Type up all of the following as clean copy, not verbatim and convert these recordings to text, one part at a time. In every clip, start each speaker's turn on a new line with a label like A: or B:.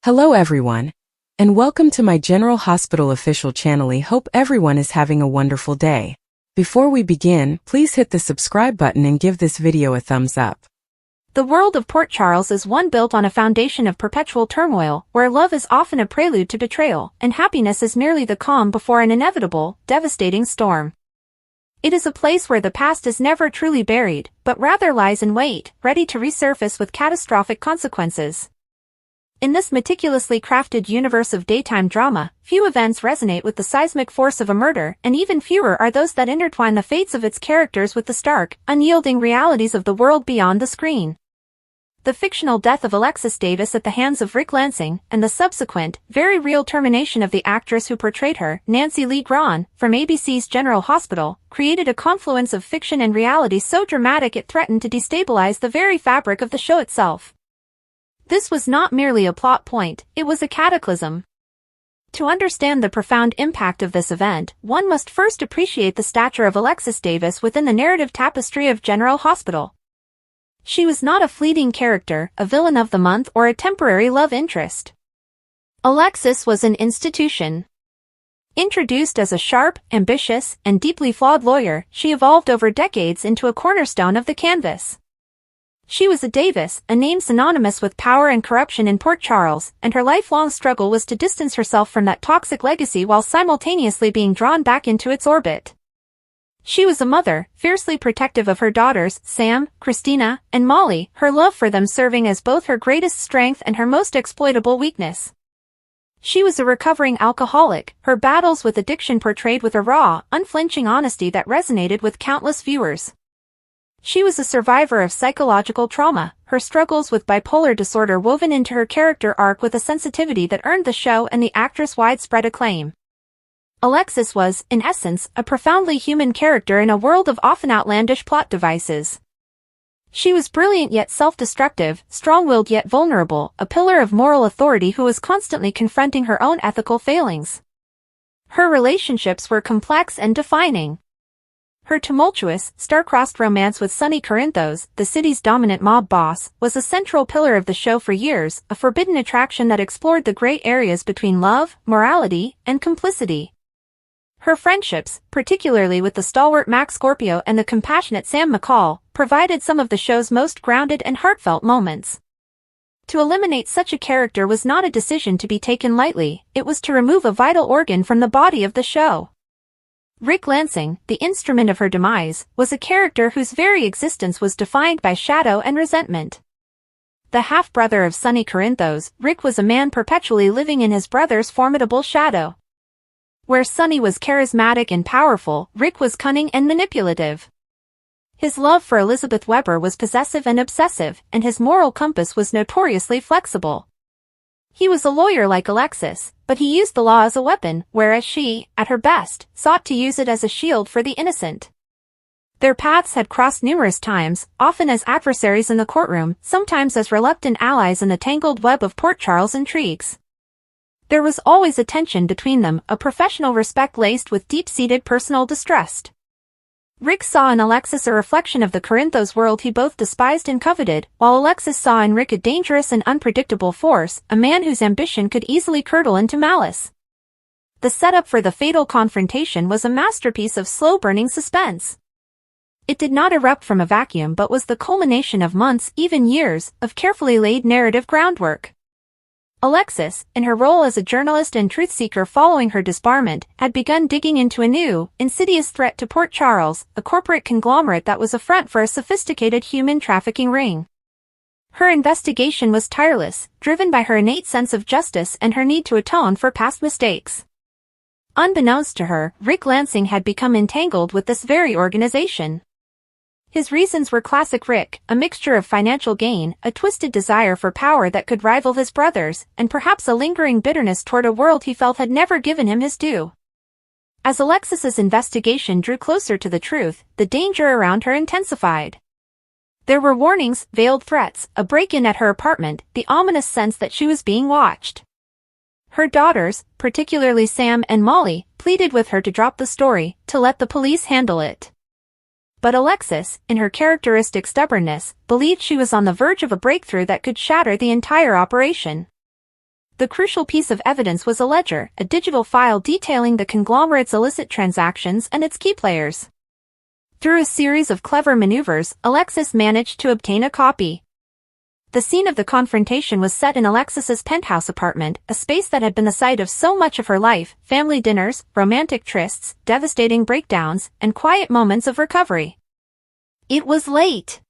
A: Hello everyone, and welcome to my General Hospital official channel. I hope everyone is having a wonderful day. Before we begin, please hit the subscribe button and give this video a thumbs up.
B: The world of Port Charles is one built on a foundation of perpetual turmoil, where love is often a prelude to betrayal, and happiness is merely the calm before an inevitable, devastating storm. It is a place where the past is never truly buried, but rather lies in wait, ready to resurface with catastrophic consequences. In this meticulously crafted universe of daytime drama, few events resonate with the seismic force of a murder, and even fewer are those that intertwine the fates of its characters with the stark, unyielding realities of the world beyond the screen. The fictional death of Alexis Davis at the hands of Rick Lansing, and the subsequent, very real termination of the actress who portrayed her, Nancy Lee Grahn, from ABC's General Hospital, created a confluence of fiction and reality so dramatic it threatened to destabilize the very fabric of the show itself. This was not merely a plot point, it was a cataclysm. To understand the profound impact of this event, one must first appreciate the stature of Alexis Davis within the narrative tapestry of General Hospital. She was not a fleeting character, a villain of the month, or a temporary love interest. Alexis was an institution. Introduced as a sharp, ambitious, and deeply flawed lawyer, she evolved over decades into a cornerstone of the canvas. She was a Davis, a name synonymous with power and corruption in Port Charles, and her lifelong struggle was to distance herself from that toxic legacy while simultaneously being drawn back into its orbit. She was a mother, fiercely protective of her daughters, Sam, Christina, and Molly, her love for them serving as both her greatest strength and her most exploitable weakness. She was a recovering alcoholic, her battles with addiction portrayed with a raw, unflinching honesty that resonated with countless viewers. She was a survivor of psychological trauma, her struggles with bipolar disorder woven into her character arc with a sensitivity that earned the show and the actress widespread acclaim. Alexis was, in essence, a profoundly human character in a world of often outlandish plot devices. She was brilliant yet self-destructive, strong-willed yet vulnerable, a pillar of moral authority who was constantly confronting her own ethical failings. Her relationships were complex and defining. Her tumultuous, star-crossed romance with Sonny Corinthos, the city's dominant mob boss, was a central pillar of the show for years, a forbidden attraction that explored the gray areas between love, morality, and complicity. Her friendships, particularly with the stalwart Max Scorpio and the compassionate Sam McCall, provided some of the show's most grounded and heartfelt moments. To eliminate such a character was not a decision to be taken lightly, it was to remove a vital organ from the body of the show. Rick Lansing, the instrument of her demise, was a character whose very existence was defined by shadow and resentment. The half-brother of Sonny Corinthos, Rick was a man perpetually living in his brother's formidable shadow. Where Sonny was charismatic and powerful, Rick was cunning and manipulative. His love for Elizabeth Weber was possessive and obsessive, and his moral compass was notoriously flexible. He was a lawyer like Alexis, but he used the law as a weapon, whereas she, at her best, sought to use it as a shield for the innocent. Their paths had crossed numerous times, often as adversaries in the courtroom, sometimes as reluctant allies in the tangled web of Port Charles intrigues. There was always a tension between them, a professional respect laced with deep-seated personal distrust. Rick saw in Alexis a reflection of the Corinthos world he both despised and coveted, while Alexis saw in Rick a dangerous and unpredictable force, a man whose ambition could easily curdle into malice. The setup for the fatal confrontation was a masterpiece of slow-burning suspense. It did not erupt from a vacuum but was the culmination of months, even years, of carefully laid narrative groundwork. Alexis, in her role as a journalist and truth-seeker following her disbarment, had begun digging into a new, insidious threat to Port Charles, a corporate conglomerate that was a front for a sophisticated human trafficking ring. Her investigation was tireless, driven by her innate sense of justice and her need to atone for past mistakes. Unbeknownst to her, Rick Lansing had become entangled with this very organization. His reasons were classic Rick, a mixture of financial gain, a twisted desire for power that could rival his brother's, and perhaps a lingering bitterness toward a world he felt had never given him his due. As Alexis's investigation drew closer to the truth, the danger around her intensified. There were warnings, veiled threats, a break-in at her apartment, the ominous sense that she was being watched. Her daughters, particularly Sam and Molly, pleaded with her to drop the story, to let the police handle it. But Alexis, in her characteristic stubbornness, believed she was on the verge of a breakthrough that could shatter the entire operation. The crucial piece of evidence was a ledger, a digital file detailing the conglomerate's illicit transactions and its key players. Through a series of clever maneuvers, Alexis managed to obtain a copy. The scene of the confrontation was set in Alexis's penthouse apartment, a space that had been the site of so much of her life: family dinners, romantic trysts, devastating breakdowns, and quiet moments of recovery. It was late.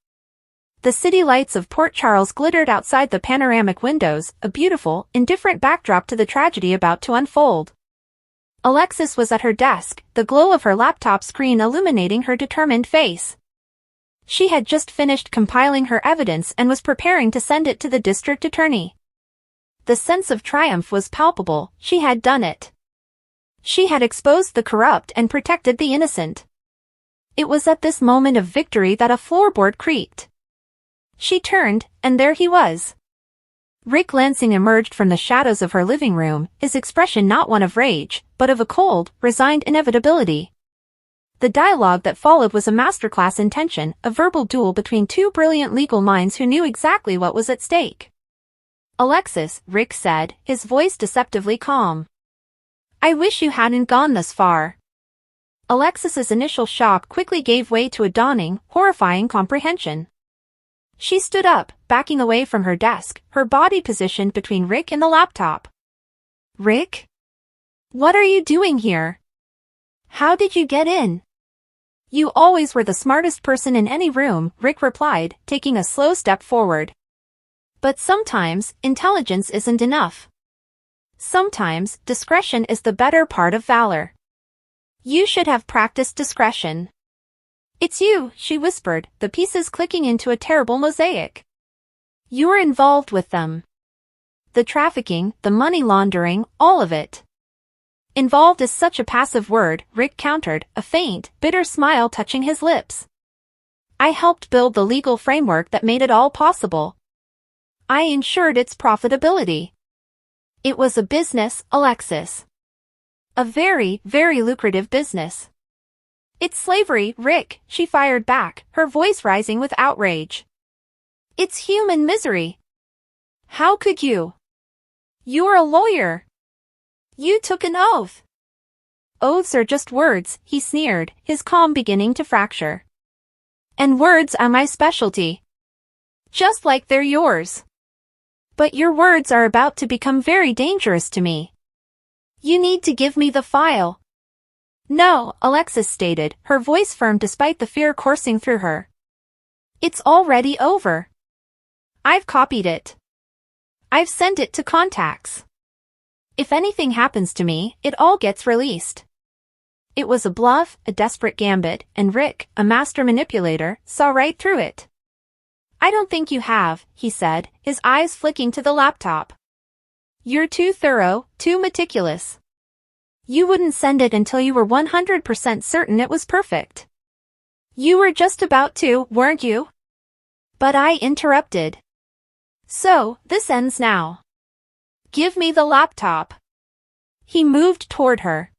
B: The city lights of Port Charles glittered outside the panoramic windows, a beautiful, indifferent backdrop to the tragedy about to unfold. Alexis was at her desk, the glow of her laptop screen illuminating her determined face. She had just finished compiling her evidence and was preparing to send it to the district attorney. The sense of triumph was palpable. She had done it. She had exposed the corrupt and protected the innocent. It was at this moment of victory that a floorboard creaked. She turned, and there he was. Rick Lansing emerged from the shadows of her living room, his expression not one of rage, but of a cold, resigned inevitability. The dialogue that followed was a masterclass in tension, a verbal duel between two brilliant legal minds who knew exactly what was at stake. "Alexis," Rick said, his voice deceptively calm. "I wish you hadn't gone this far." Alexis's initial shock quickly gave way to a dawning, horrifying comprehension. She stood up, backing away from her desk, her body positioned between Rick and the laptop. "Rick? What are you doing here? How did you get in?" "You always were the smartest person in any room," Rick replied, taking a slow step forward. "But sometimes, intelligence isn't enough. Sometimes, discretion is the better part of valor. You should have practiced discretion." "It's you," she whispered, the pieces clicking into a terrible mosaic. "You were involved with them. The trafficking, the money laundering, all of it." "Involved is such a passive word," Rick countered, a faint, bitter smile touching his lips. "I helped build the legal framework that made it all possible. I ensured its profitability. It was a business, Alexis. A very, very lucrative business." "It's slavery, Rick," she fired back, her voice rising with outrage. "It's human misery. How could you? You're a lawyer. You took an oath." "Oaths are just words," he sneered, his calm beginning to fracture. "And words are my specialty. Just like they're yours. But your words are about to become very dangerous to me. You need to give me the file." "No," Alexis stated, her voice firm despite the fear coursing through her. "It's already over. I've copied it. I've sent it to contacts. If anything happens to me, it all gets released." It was a bluff, a desperate gambit, and Rick, a master manipulator, saw right through it. "I don't think you have," he said, his eyes flicking to the laptop. "You're too thorough, too meticulous. You wouldn't send it until you were 100% certain it was perfect. You were just about to, weren't you?" But I interrupted. "So, this ends now. Give me the laptop." He moved toward her.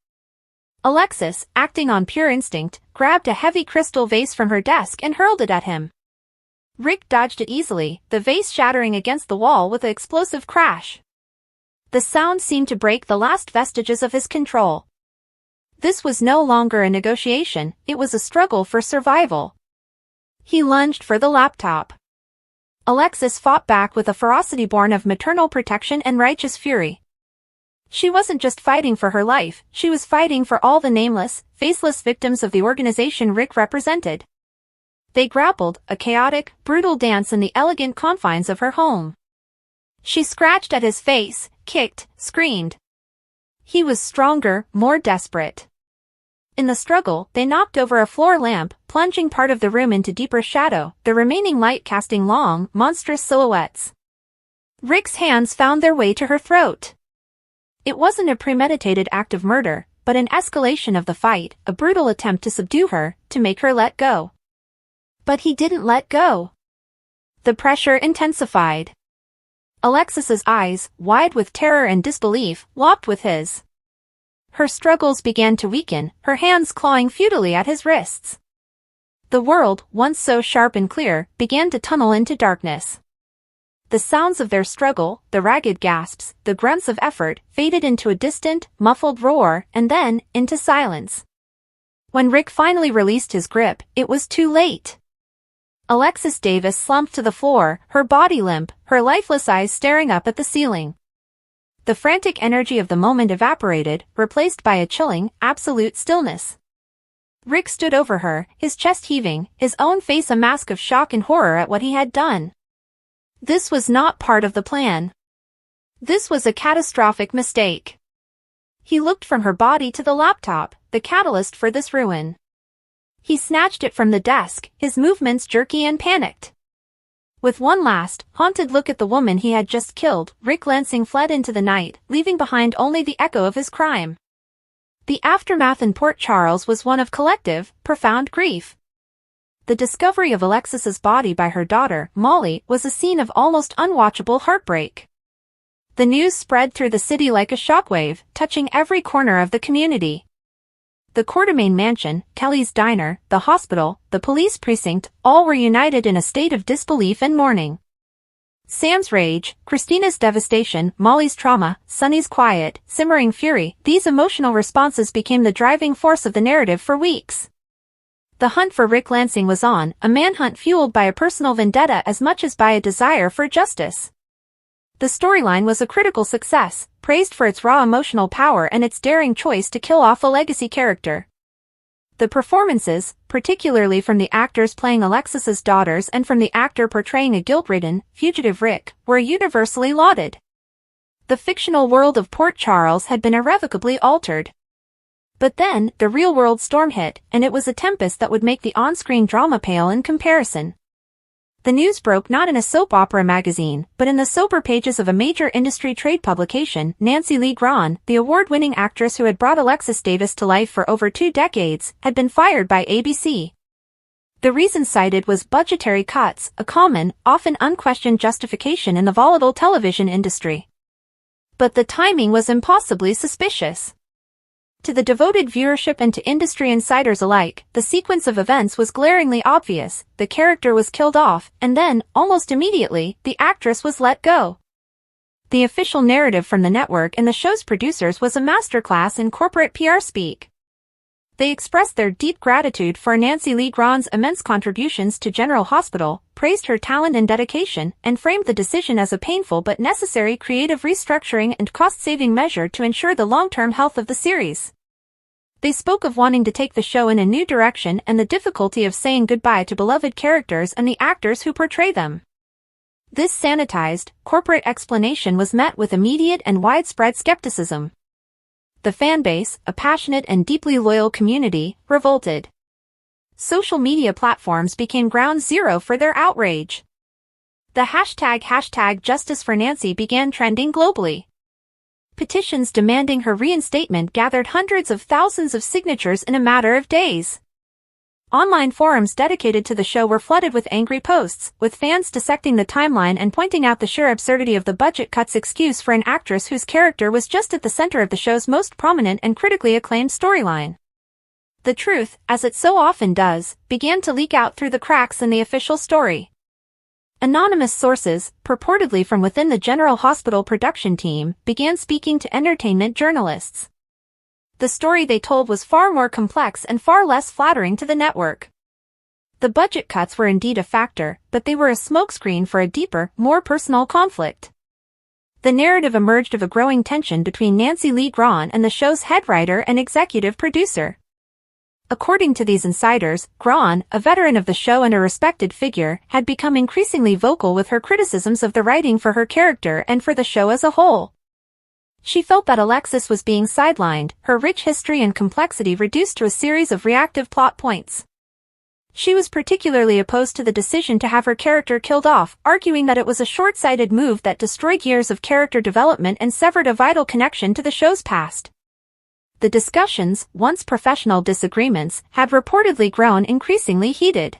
B: Alexis, acting on pure instinct, grabbed a heavy crystal vase from her desk and hurled it at him. Rick dodged it easily, the vase shattering against the wall with an explosive crash. The sound seemed to break the last vestiges of his control. This was no longer a negotiation, it was a struggle for survival. He lunged for the laptop. Alexis fought back with a ferocity born of maternal protection and righteous fury. She wasn't just fighting for her life, she was fighting for all the nameless, faceless victims of the organization Rick represented. They grappled, a chaotic, brutal dance in the elegant confines of her home. She scratched at his face, kicked, screamed. He was stronger, more desperate. In the struggle, they knocked over a floor lamp, plunging part of the room into deeper shadow, the remaining light casting long, monstrous silhouettes. Rick's hands found their way to her throat. It wasn't a premeditated act of murder, but an escalation of the fight, a brutal attempt to subdue her, to make her let go. But he didn't let go. The pressure intensified. Alexis's eyes, wide with terror and disbelief, locked with his. Her struggles began to weaken, her hands clawing futilely at his wrists. The world, once so sharp and clear, began to tunnel into darkness. The sounds of their struggle, the ragged gasps, the grunts of effort, faded into a distant, muffled roar, and then, into silence. When Rick finally released his grip, it was too late. Alexis Davis slumped to the floor, her body limp, her lifeless eyes staring up at the ceiling. The frantic energy of the moment evaporated, replaced by a chilling, absolute stillness. Rick stood over her, his chest heaving, his own face a mask of shock and horror at what he had done. This was not part of the plan. This was a catastrophic mistake. He looked from her body to the laptop, the catalyst for this ruin. He snatched it from the desk, his movements jerky and panicked. With one last, haunted look at the woman he had just killed, Rick Lansing fled into the night, leaving behind only the echo of his crime. The aftermath in Port Charles was one of collective, profound grief. The discovery of Alexis's body by her daughter, Molly, was a scene of almost unwatchable heartbreak. The news spread through the city like a shockwave, touching every corner of the community. The Quartermaine mansion, Kelly's diner, the hospital, the police precinct, all were united in a state of disbelief and mourning. Sam's rage, Christina's devastation, Molly's trauma, Sonny's quiet, simmering fury, these emotional responses became the driving force of the narrative for weeks. The hunt for Rick Lansing was on, a manhunt fueled by a personal vendetta as much as by a desire for justice. The storyline was a critical success, praised for its raw emotional power and its daring choice to kill off a legacy character. The performances, particularly from the actors playing Alexis's daughters and from the actor portraying a guilt-ridden, fugitive Rick, were universally lauded. The fictional world of Port Charles had been irrevocably altered. But then, the real-world storm hit, and it was a tempest that would make the on-screen drama pale in comparison. The news broke not in a soap opera magazine, but in the sober pages of a major industry trade publication. Nancy Lee Grahn, the award-winning actress who had brought Alexis Davis to life for over 2 decades, had been fired by ABC. The reason cited was budgetary cuts, a common, often unquestioned justification in the volatile television industry. But the timing was impossibly suspicious. To the devoted viewership and to industry insiders alike, the sequence of events was glaringly obvious. The character was killed off, and then, almost immediately, the actress was let go. The official narrative from the network and the show's producers was a masterclass in corporate PR speak. They expressed their deep gratitude for Nancy Lee Grahn's immense contributions to General Hospital, praised her talent and dedication, and framed the decision as a painful but necessary creative restructuring and cost-saving measure to ensure the long-term health of the series. They spoke of wanting to take the show in a new direction and the difficulty of saying goodbye to beloved characters and the actors who portray them. This sanitized, corporate explanation was met with immediate and widespread skepticism. The fanbase, a passionate and deeply loyal community, revolted. Social media platforms became ground zero for their outrage. The hashtag Justice for Nancy began trending globally. Petitions demanding her reinstatement gathered hundreds of thousands of signatures in a matter of days. Online forums dedicated to the show were flooded with angry posts, with fans dissecting the timeline and pointing out the sheer absurdity of the budget cuts excuse for an actress whose character was just at the center of the show's most prominent and critically acclaimed storyline. The truth, as it so often does, began to leak out through the cracks in the official story. Anonymous sources, purportedly from within the General Hospital production team, began speaking to entertainment journalists. The story they told was far more complex and far less flattering to the network. The budget cuts were indeed a factor, but they were a smokescreen for a deeper, more personal conflict. The narrative emerged of a growing tension between Nancy Lee Grahn and the show's head writer and executive producer. According to these insiders, Grahn, a veteran of the show and a respected figure, had become increasingly vocal with her criticisms of the writing for her character and for the show as a whole. She felt that Alexis was being sidelined, her rich history and complexity reduced to a series of reactive plot points. She was particularly opposed to the decision to have her character killed off, arguing that it was a short-sighted move that destroyed years of character development and severed a vital connection to the show's past. The discussions, once professional disagreements, had reportedly grown increasingly heated.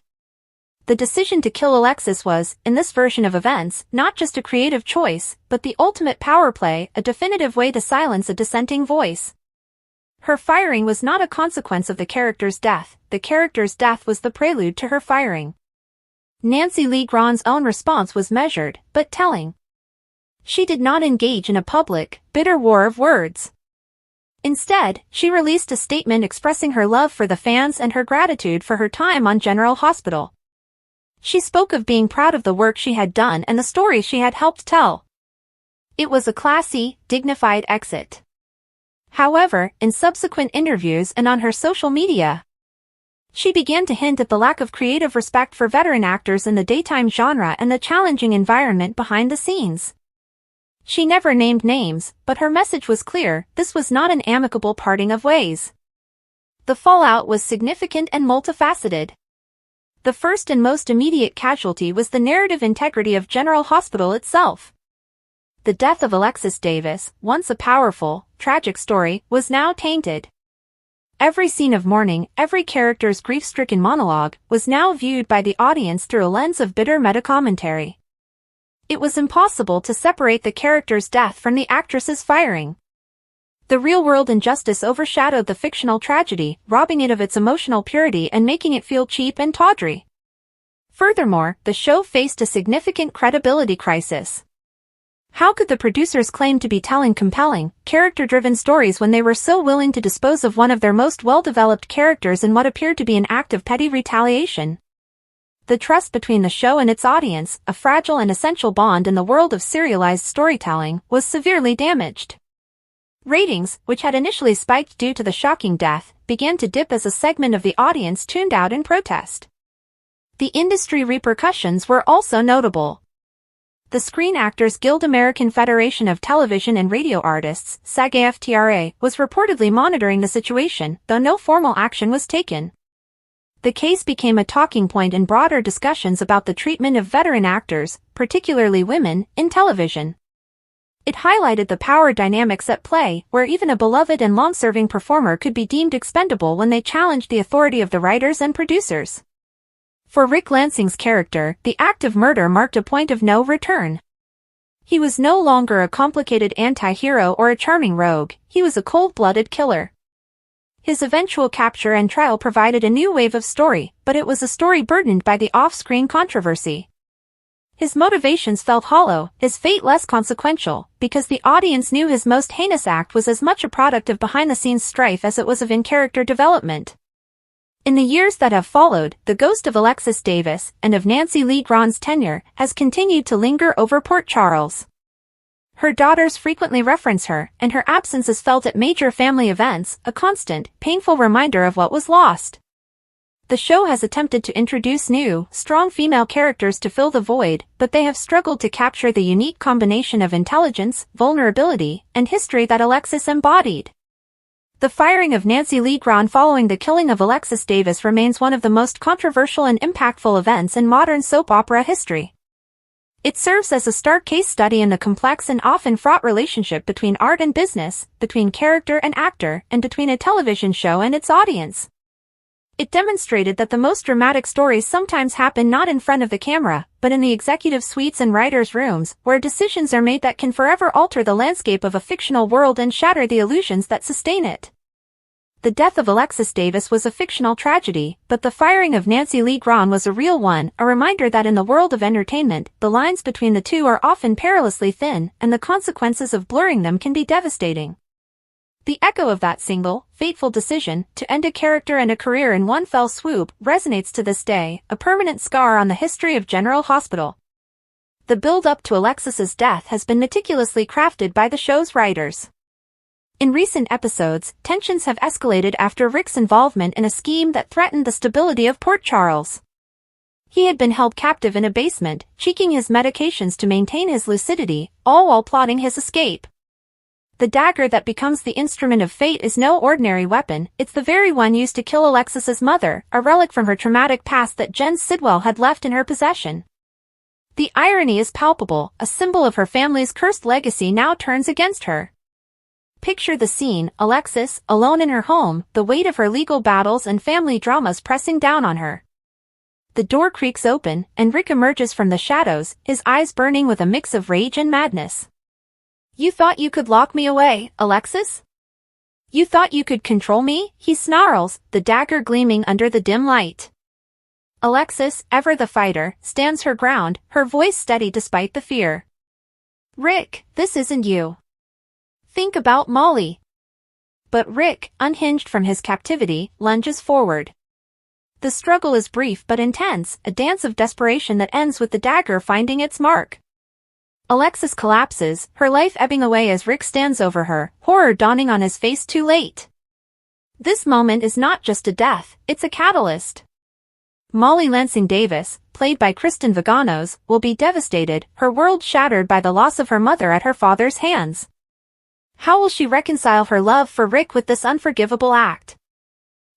B: The decision to kill Alexis was, in this version of events, not just a creative choice, but the ultimate power play, a definitive way to silence a dissenting voice. Her firing was not a consequence of the character's death, the character's death was the prelude to her firing. Nancy Lee Grahn's own response was measured, but telling. She did not engage in a public, bitter war of words. Instead, she released a statement expressing her love for the fans and her gratitude for her time on General Hospital. She spoke of being proud of the work she had done and the stories she had helped tell. It was a classy, dignified exit. However, in subsequent interviews and on her social media, she began to hint at the lack of creative respect for veteran actors in the daytime genre and the challenging environment behind the scenes. She never named names, but her message was clear: this was not an amicable parting of ways. The fallout was significant and multifaceted. The first and most immediate casualty was the narrative integrity of General Hospital itself. The death of Alexis Davis, once a powerful, tragic story, was now tainted. Every scene of mourning, every character's grief-stricken monologue, was now viewed by the audience through a lens of bitter meta-commentary. It was impossible to separate the character's death from the actress's firing. The real-world injustice overshadowed the fictional tragedy, robbing it of its emotional purity and making it feel cheap and tawdry. Furthermore, the show faced a significant credibility crisis. How could the producers claim to be telling compelling, character-driven stories when they were so willing to dispose of one of their most well-developed characters in what appeared to be an act of petty retaliation? The trust between the show and its audience, a fragile and essential bond in the world of serialized storytelling, was severely damaged. Ratings, which had initially spiked due to the shocking death, began to dip as a segment of the audience tuned out in protest. The industry repercussions were also notable. The Screen Actors Guild American Federation of Television and Radio Artists, SAG-AFTRA, was reportedly monitoring the situation, though no formal action was taken. The case became a talking point in broader discussions about the treatment of veteran actors, particularly women, in television. It highlighted the power dynamics at play, where even a beloved and long-serving performer could be deemed expendable when they challenged the authority of the writers and producers. For Rick Lansing's character, the act of murder marked a point of no return. He was no longer a complicated anti-hero or a charming rogue, he was a cold-blooded killer. His eventual capture and trial provided a new wave of story, but it was a story burdened by the off-screen controversy. His motivations felt hollow, his fate less consequential, because the audience knew his most heinous act was as much a product of behind-the-scenes strife as it was of in-character development. In the years that have followed, the ghost of Alexis Davis, and of Nancy Lee Grahn's tenure, has continued to linger over Port Charles. Her daughters frequently reference her, and her absence is felt at major family events, a constant, painful reminder of what was lost. The show has attempted to introduce new, strong female characters to fill the void, but they have struggled to capture the unique combination of intelligence, vulnerability, and history that Alexis embodied. The firing of Nancy Lee Grahn following the killing of Alexis Davis remains one of the most controversial and impactful events in modern soap opera history. It serves as a stark case study in the complex and often fraught relationship between art and business, between character and actor, and between a television show and its audience. It demonstrated that the most dramatic stories sometimes happen not in front of the camera, but in the executive suites and writers' rooms, where decisions are made that can forever alter the landscape of a fictional world and shatter the illusions that sustain it. The death of Alexis Davis was a fictional tragedy, but the firing of Nancy Lee Grahn was a real one, a reminder that in the world of entertainment, the lines between the two are often perilously thin, and the consequences of blurring them can be devastating. The echo of that single, fateful decision, to end a character and a career in one fell swoop, resonates to this day, a permanent scar on the history of General Hospital. The build-up to Alexis's death has been meticulously crafted by the show's writers. In recent episodes, tensions have escalated after Rick's involvement in a scheme that threatened the stability of Port Charles. He had been held captive in a basement, cheeking his medications to maintain his lucidity, all while plotting his escape. The dagger that becomes the instrument of fate is no ordinary weapon, it's the very one used to kill Alexis's mother, a relic from her traumatic past that Jen Sidwell had left in her possession. The irony is palpable, a symbol of her family's cursed legacy now turns against her. Picture the scene, Alexis, alone in her home, the weight of her legal battles and family dramas pressing down on her. The door creaks open, and Rick emerges from the shadows, his eyes burning with a mix of rage and madness. "You thought you could lock me away, Alexis? You thought you could control me?" he snarls, the dagger gleaming under the dim light. Alexis, ever the fighter, stands her ground, her voice steady despite the fear. Rick, this isn't you. Think about Molly. But Rick, unhinged from his captivity, lunges forward. The struggle is brief but intense, a dance of desperation that ends with the dagger finding its mark. Alexis collapses, her life ebbing away as Rick stands over her, horror dawning on his face too late. This moment is not just a death, it's a catalyst. Molly Lansing Davis, played by Kristen Vaganos, will be devastated, her world shattered by the loss of her mother at her father's hands. How will she reconcile her love for Rick with this unforgivable act?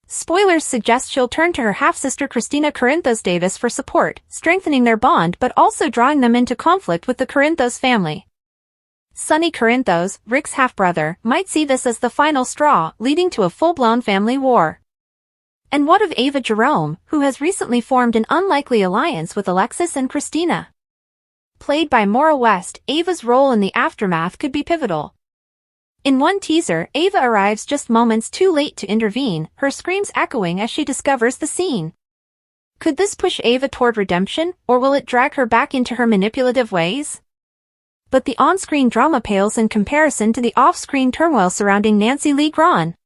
B: Spoilers suggest she'll turn to her half-sister Christina Corinthos Davis for support, strengthening their bond but also drawing them into conflict with the Corinthos family. Sonny Corinthos, Rick's half-brother, might see this as the final straw, leading to a full-blown family war. And what of Ava Jerome, who has recently formed an unlikely alliance with Alexis and Christina? Played by Maura West, Ava's role in the aftermath could be pivotal. In one teaser, Ava arrives just moments too late to intervene, her screams echoing as she discovers the scene. Could this push Ava toward redemption, or will it drag her back into her manipulative ways? But the on-screen drama pales in comparison to the off-screen turmoil surrounding Nancy Lee Grahn.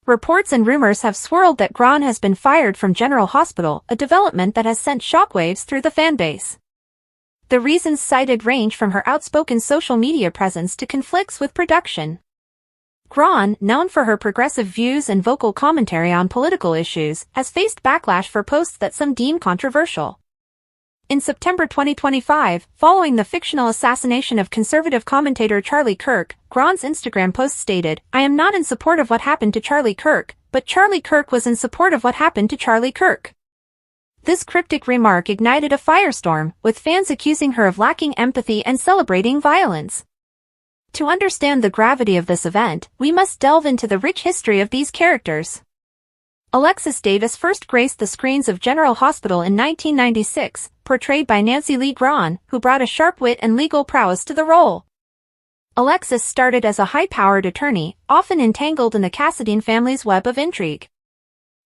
B: Reports and rumors have swirled that Grahn has been fired from General Hospital, a development that has sent shockwaves through the fanbase. The reasons cited range from her outspoken social media presence to conflicts with production. Grahn, known for her progressive views and vocal commentary on political issues, has faced backlash for posts that some deem controversial. In September 2025, following the fictional assassination of conservative commentator Charlie Kirk, Grahn's Instagram post stated, "I am not in support of what happened to Charlie Kirk, but Charlie Kirk was in support of what happened to Charlie Kirk." This cryptic remark ignited a firestorm, with fans accusing her of lacking empathy and celebrating violence. To understand the gravity of this event, we must delve into the rich history of these characters. Alexis Davis first graced the screens of General Hospital in 1996, portrayed by Nancy Lee Grahn, who brought a sharp wit and legal prowess to the role. Alexis started as a high-powered attorney, often entangled in the Cassadine family's web of intrigue.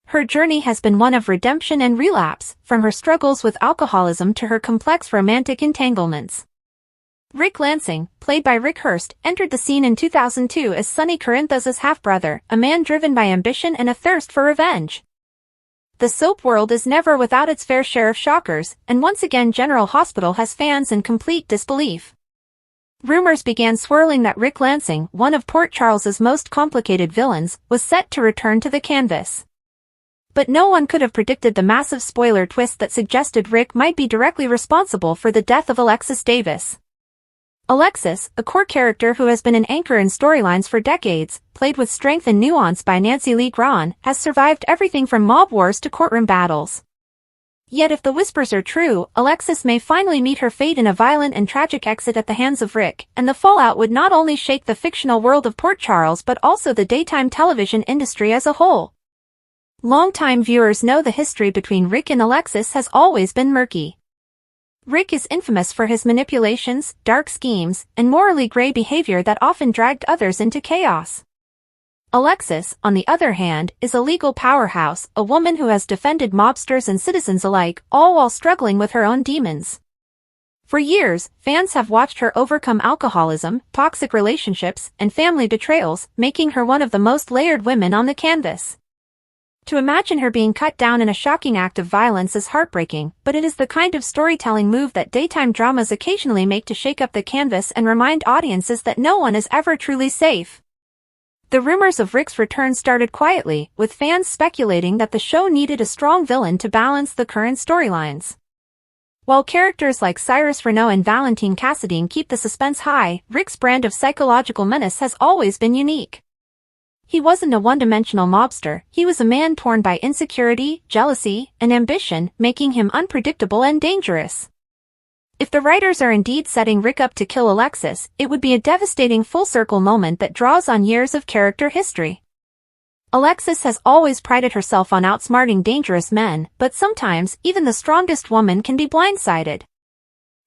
B: Her journey has been one of redemption and relapse, from her struggles with alcoholism to her complex romantic entanglements. Rick Lansing, played by Rick Hurst, entered the scene in 2002 as Sonny Corinthos' half-brother, a man driven by ambition and a thirst for revenge. The soap world is never without its fair share of shockers, and once again General Hospital has fans in complete disbelief. Rumors began swirling that Rick Lansing, one of Port Charles's most complicated villains, was set to return to the canvas. But no one could have predicted the massive spoiler twist that suggested Rick might be directly responsible for the death of Alexis Davis. Alexis, a core character who has been an anchor in storylines for decades, played with strength and nuance by Nancy Lee Grahn, has survived everything from mob wars to courtroom battles. Yet if the whispers are true, Alexis may finally meet her fate in a violent and tragic exit at the hands of Rick, and the fallout would not only shake the fictional world of Port Charles but also the daytime television industry as a whole. Longtime viewers know the history between Rick and Alexis has always been murky. Rick is infamous for his manipulations, dark schemes, and morally gray behavior that often dragged others into chaos. Alexis, on the other hand, is a legal powerhouse, a woman who has defended mobsters and citizens alike, all while struggling with her own demons. For years, fans have watched her overcome alcoholism, toxic relationships, and family betrayals, making her one of the most layered women on the canvas. To imagine her being cut down in a shocking act of violence is heartbreaking, but it is the kind of storytelling move that daytime dramas occasionally make to shake up the canvas and remind audiences that no one is ever truly safe. The rumors of Rick's return started quietly, with fans speculating that the show needed a strong villain to balance the current storylines. While characters like Cyrus Renaud and Valentine Cassadine keep the suspense high, Rick's brand of psychological menace has always been unique. He wasn't a one-dimensional mobster, he was a man torn by insecurity, jealousy, and ambition, making him unpredictable and dangerous. If the writers are indeed setting Rick up to kill Alexis, it would be a devastating full-circle moment that draws on years of character history. Alexis has always prided herself on outsmarting dangerous men, but sometimes, even the strongest woman can be blindsided.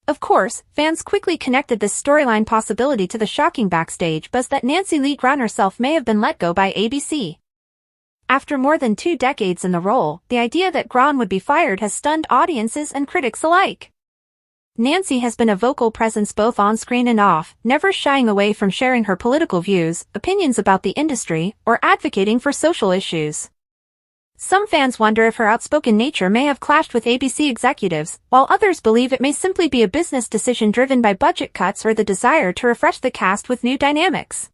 B: Of course, fans quickly connected this storyline possibility to the shocking backstage buzz that Nancy Lee Grahn herself may have been let go by ABC. After more than 2 decades in the role, the idea that Grahn would be fired has stunned audiences and critics alike. Nancy has been a vocal presence both on-screen and off, never shying away from sharing her political views, opinions about the industry, or advocating for social issues. Some fans wonder if her outspoken nature may have clashed with ABC executives, while others believe it may simply be a business decision driven by budget cuts or the desire to refresh the cast with new dynamics.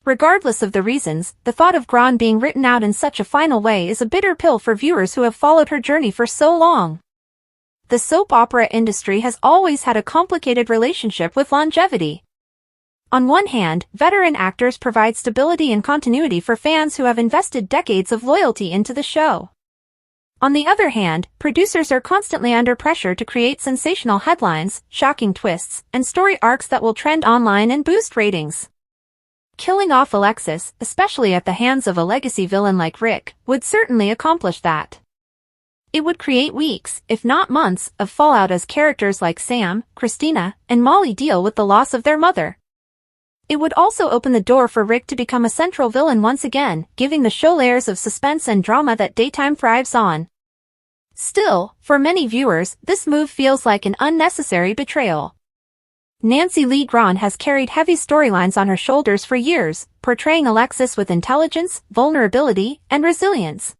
B: Regardless of the reasons, the thought of Grahn being written out in such a final way is a bitter pill for viewers who have followed her journey for so long. The soap opera industry has always had a complicated relationship with longevity. On one hand, veteran actors provide stability and continuity for fans who have invested decades of loyalty into the show. On the other hand, producers are constantly under pressure to create sensational headlines, shocking twists, and story arcs that will trend online and boost ratings. Killing off Alexis, especially at the hands of a legacy villain like Rick, would certainly accomplish that. It would create weeks, if not months, of fallout as characters like Sam, Christina, and Molly deal with the loss of their mother. It would also open the door for Rick to become a central villain once again, giving the show layers of suspense and drama that daytime thrives on. Still, for many viewers, this move feels like an unnecessary betrayal. Nancy Lee Grahn has carried heavy storylines on her shoulders for years, portraying Alexis with intelligence, vulnerability, and resilience.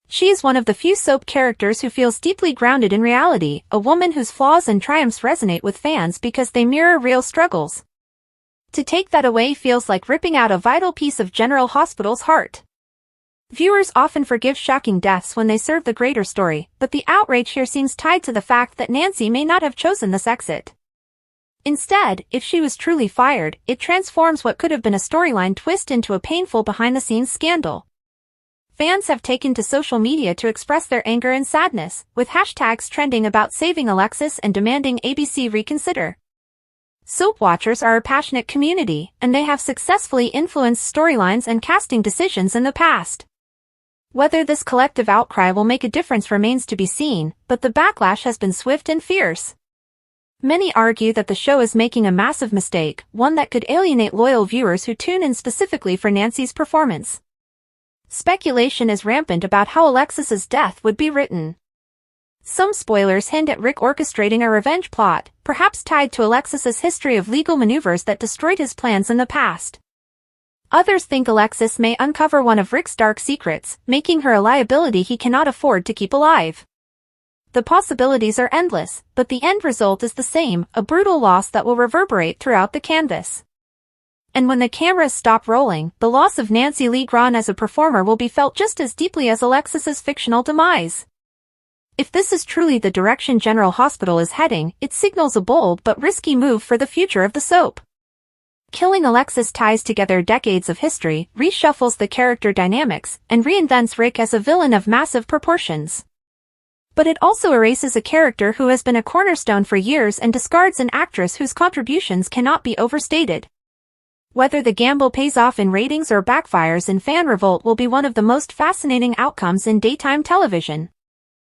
B: She is one of the few soap characters who feels deeply grounded in reality, a woman whose flaws and triumphs resonate with fans because they mirror real struggles. To take that away feels like ripping out a vital piece of General Hospital's heart. Viewers often forgive shocking deaths when they serve the greater story, but the outrage here seems tied to the fact that Nancy may not have chosen this exit. Instead, if she was truly fired, it transforms what could have been a storyline twist into a painful behind-the-scenes scandal. Fans have taken to social media to express their anger and sadness, with hashtags trending about saving Alexis and demanding ABC reconsider. Soap watchers are a passionate community, and they have successfully influenced storylines and casting decisions in the past. Whether this collective outcry will make a difference remains to be seen, but the backlash has been swift and fierce. Many argue that the show is making a massive mistake, one that could alienate loyal viewers who tune in specifically for Nancy's performance. Speculation is rampant about how Alexis's death would be written. Some spoilers hint at Rick orchestrating a revenge plot, perhaps tied to Alexis's history of legal maneuvers that destroyed his plans in the past. Others think Alexis may uncover one of Rick's dark secrets, making her a liability he cannot afford to keep alive. The possibilities are endless, but the end result is the same, a brutal loss that will reverberate throughout the canvas. And when the cameras stop rolling, the loss of Nancy Lee Grahn as a performer will be felt just as deeply as Alexis's fictional demise. If this is truly the direction General Hospital is heading, it signals a bold but risky move for the future of the soap. Killing Alexis ties together decades of history, reshuffles the character dynamics, and reinvents Rick as a villain of massive proportions. But it also erases a character who has been a cornerstone for years and discards an actress whose contributions cannot be overstated. Whether the gamble pays off in ratings or backfires in fan revolt will be one of the most fascinating outcomes in daytime television.